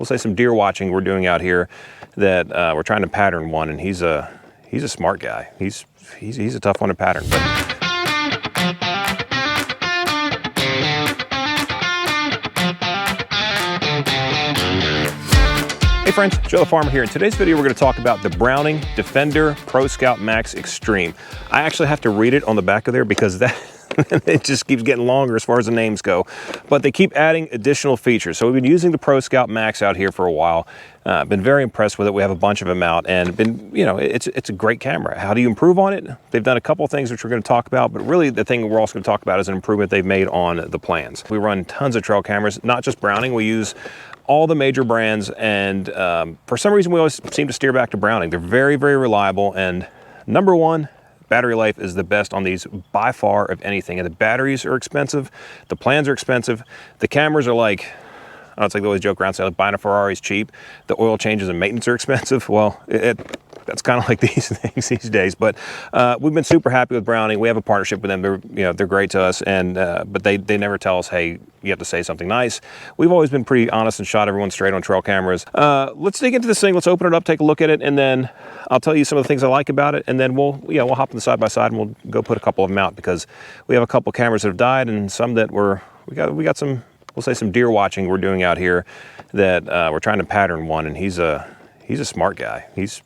we'll say some deer watching we're doing out here that we're trying to pattern one, and he's a smart guy. He's a tough one to pattern. But hey friends, Joe the Farmer here. In today's video, we're going to talk about the Browning Defender Pro Scout Max Extreme. I actually have to read it on the back of there because that it just keeps getting longer as far as the names go. But they keep adding additional features. So we've been using the Pro Scout Max out here for a while. Been very impressed with it. We have a bunch of them out, and it's a great camera. How do you improve on it? They've done a couple of things which we're going to talk about, but really the thing we're also going to talk about is an improvement they've made on the plans. We run tons of trail cameras, not just Browning. We use all the major brands, and for some reason we always seem to steer back to Browning. They're very, very reliable, and number one, battery life is the best on these by far of anything. And the batteries are expensive, the plans are expensive, the cameras are like, I don't know, it's like they always joke around, say like buying a Ferrari is cheap, the oil changes and maintenance are expensive. Well, that's kind of like these things these days. But we've been super happy with Browning. We have a partnership with them. They're great to us, and but they never tell us, hey, you have to say something nice. We've always been pretty honest and shot everyone straight on trail cameras. Let's dig into this thing. Let's open it up, take a look at it, and then I'll tell you some of the things I like about it, and then we'll hop in the side by side and we'll go put a couple of them out, because we have a couple cameras that have died and some that we got some, we'll say some deer watching we're doing out here that we're trying to pattern one, and he's a smart guy. He's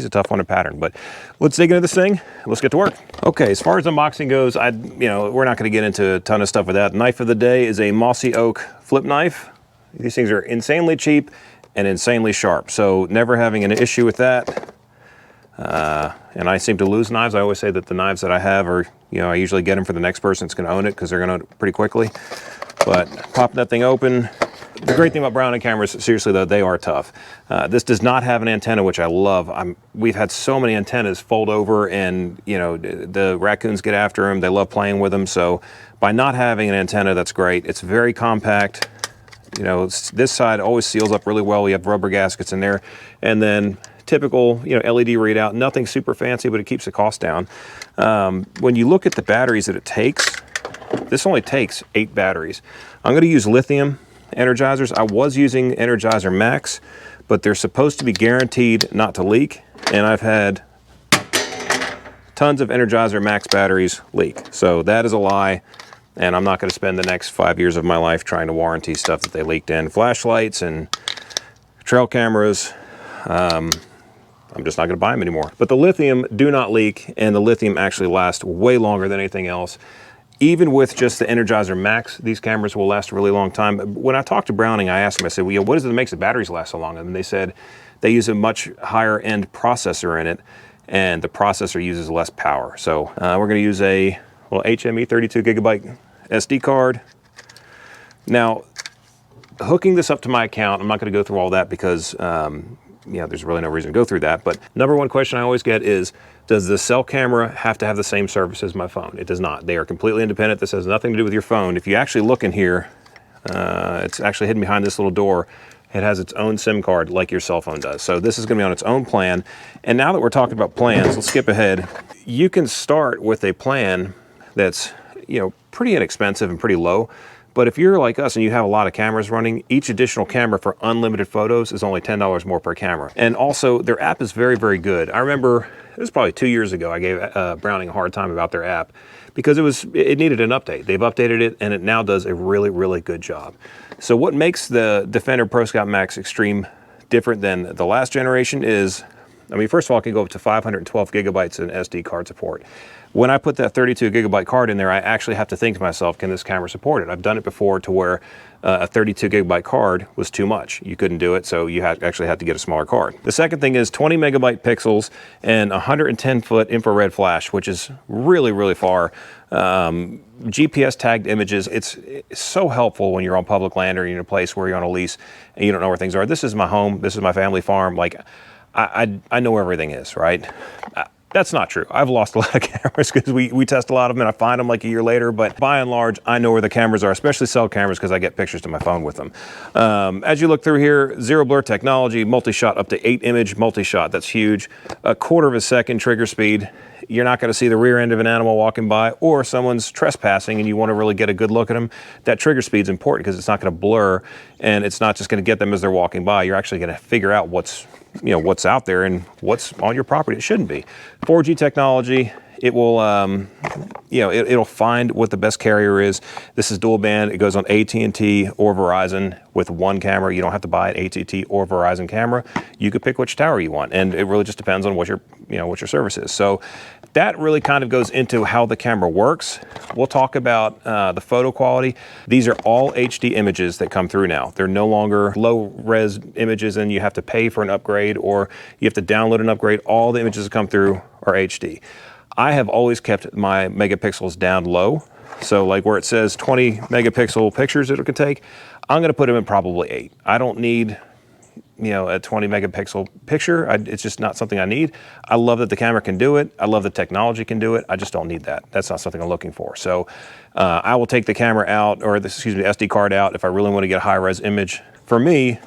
a tough one to pattern. But let's dig into this thing. Let's get to work. Okay, as far as unboxing goes, we're not going to get into a ton of stuff with that. Knife of the day is a Mossy Oak flip knife. These things are insanely cheap and insanely sharp, so never having an issue with that. And I seem to lose knives. I always say that the knives that I have are, I usually get them for the next person that's going to own it, because they're going to own it pretty quickly. But popping that thing open. The great thing about Browning cameras, seriously though, they are tough. This does not have an antenna, which I love. We've had so many antennas fold over, and the raccoons get after them. They love playing with them. So by not having an antenna, that's great. It's very compact. This side always seals up really well. We have rubber gaskets in there, and then typical LED readout. Nothing super fancy, but it keeps the cost down. When you look at the batteries that it takes, this only takes 8 batteries. I'm going to use lithium energizers. I was using Energizer Max, but they're supposed to be guaranteed not to leak, and I've had tons of Energizer Max batteries leak. So that is a lie, and I'm not going to spend the next 5 years of my life trying to warranty stuff that they leaked in. Flashlights and trail cameras, I'm just not going to buy them anymore. But the lithium do not leak, and the lithium actually lasts way longer than anything else. Even with just the Energizer Max, these cameras will last a really long time. When I talked to Browning, I asked them, I said, well, what is it that makes the batteries last so long? And they said they use a much higher end processor in it, and the processor uses less power. So we're going to use a little HME 32 gigabyte SD card. Now, hooking this up to my account, I'm not going to go through all that because there's really no reason to go through that. But number one question I always get is, does the cell camera have to have the same service as my phone? It does not. They are completely independent. This has nothing to do with your phone. If you actually look in here, it's actually hidden behind this little door. It has its own SIM card like your cell phone does. So this is going to be on its own plan. And now that we're talking about plans, let's skip ahead. You can start with a plan that's pretty inexpensive and pretty low. But if you're like us and you have a lot of cameras running, each additional camera for unlimited photos is only $10 more per camera. And also, their app is very, very good. I remember, it was probably 2 years ago, I gave Browning a hard time about their app because it needed an update. They've updated it, and it now does a really, really good job. So what makes the Defender Pro Scout Max Extreme different than the last generation is, first of all, it can go up to 512 gigabytes in SD card support. When I put that 32 gigabyte card in there, I actually have to think to myself, can this camera support it? I've done it before to where a 32 gigabyte card was too much. You couldn't do it, so you actually had to get a smaller card. The second thing is 20 megabyte pixels and 110 foot infrared flash, which is really, really far. GPS tagged images. It's so helpful when you're on public land or you're in a place where you're on a lease and you don't know where things are. This is my home. This is my family farm. Like, I know where everything is, right? That's not true. I've lost a lot of cameras because we test a lot of them and I find them like a year later, but by and large, I know where the cameras are, especially cell cameras, because I get pictures to my phone with them. As you look through here, zero blur technology, multi-shot up to 8 image multi-shot. That's huge. 1/4 of a second trigger speed. you're not going to see the rear end of an animal walking by, or someone's trespassing and you want to really get a good look at them, that trigger speed is important because it's not going to blur, and it's not just going to get them as they're walking by. You're actually going to figure out what's out there and what's on your property. It shouldn't be. 4G technology. It will, it'll find what the best carrier is. This is dual band. It goes on AT&T or Verizon with one camera. You don't have to buy an AT&T or Verizon camera. You could pick which tower you want, and it really just depends on what your service is. So that really kind of goes into how the camera works. We'll talk about the photo quality. These are all HD images that come through now. They're no longer low-res images and you have to pay for an upgrade or you have to download an upgrade. All the images that come through are HD. I have always kept my megapixels down low. So like where it says 20 megapixel pictures it could take, I'm gonna put them in probably 8. I don't need, a 20 megapixel picture. It's just not something I need. I love that the camera can do it. I love the technology can do it. I just don't need that. That's not something I'm looking for. So I will take the camera out, or the SD card out if I really want to get a high res image. For me,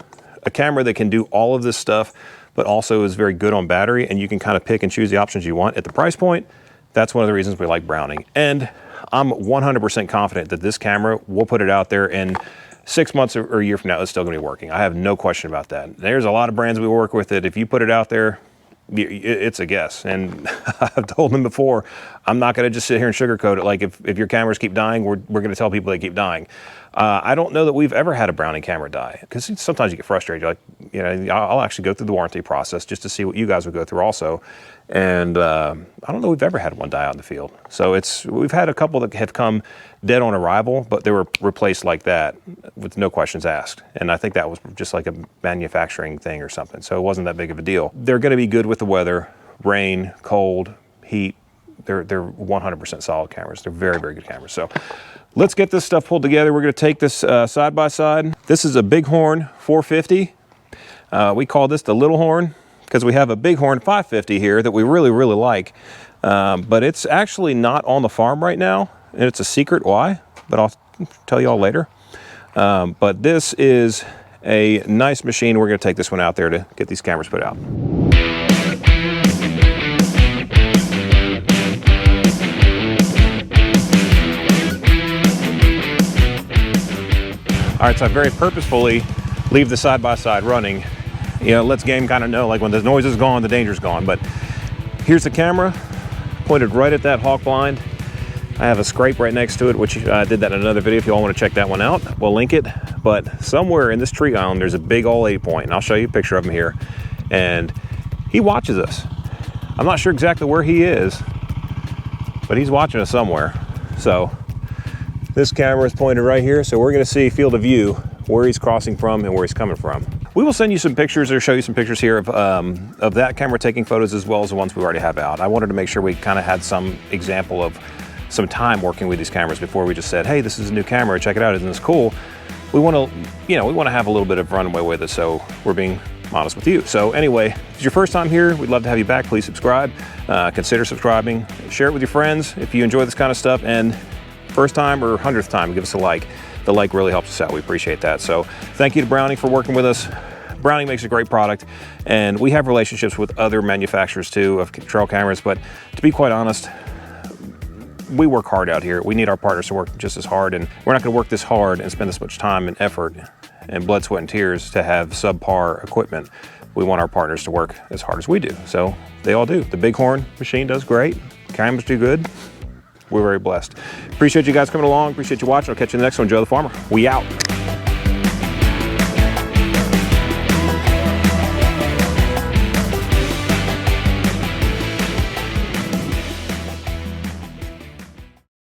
a camera that can do all of this stuff but also is very good on battery, and you can kind of pick and choose the options you want at the price point. That's one of the reasons we like Browning. And I'm 100% confident that this camera, we'll put it out there and 6 months or a year from now, it's still gonna be working. I have no question about that. There's a lot of brands we work with that if you put it out there, it's a guess. And I've told them before, I'm not gonna just sit here and sugarcoat it. Like if your cameras keep dying, we're gonna tell people they keep dying. I don't know that we've ever had a Browning camera die, because sometimes you get frustrated. You're like, I'll actually go through the warranty process just to see what you guys would go through also. And I don't know we've ever had one die out in the field. So we've had a couple that have come dead on arrival, but they were replaced like that with no questions asked. And I think that was just like a manufacturing thing or something. So it wasn't that big of a deal. They're gonna be good with the weather, rain, cold, heat. They're 100% solid cameras. They're very, very good cameras. So let's get this stuff pulled together. We're gonna take this side by side. This is a Bighorn 450. We call this the little horn because we have a Bighorn 550 here that we really, really like. But it's actually not on the farm right now, and it's a secret why, but I'll tell you all later. But this is a nice machine. We're gonna take this one out there to get these cameras put out. All right, so I very purposefully leave the side-by-side running. Lets game kind of know, like when the noise is gone, the danger's gone. But here's the camera, pointed right at that hawk blind. I have a scrape right next to it, which I did that in another video if you all want to check that one out. We'll link it. But somewhere in this tree island, there's a big old 8-point, and I'll show you a picture of him here. And he watches us. I'm not sure exactly where he is, but he's watching us somewhere. So this camera is pointed right here, so we're gonna see field of view where he's crossing from and where he's coming from. We will send you some pictures or show you some pictures here of that camera taking photos as well as the ones we already have out. I wanted to make sure we kind of had some example of some time working with these cameras before we just said, hey, this is a new camera, check it out, isn't this cool? We want to have a little bit of runway with it, so we're being honest with you. So anyway, if it's your first time here, we'd love to have you back. Please subscribe, consider subscribing, share it with your friends if you enjoy this kind of stuff, and first time or 100th time, give us a like. The like really helps us out. We appreciate that. So thank you to Browning for working with us. Browning makes a great product, and we have relationships with other manufacturers too of trail cameras, but to be quite honest, we work hard out here. We need our partners to work just as hard, and we're not gonna work this hard and spend this much time and effort and blood, sweat, and tears to have subpar equipment. We want our partners to work as hard as we do. So they all do. The Bighorn machine does great. Cameras do good. We're very blessed. Appreciate you guys coming along. Appreciate you watching. I'll catch you in the next one. Joe the Farmer. We out.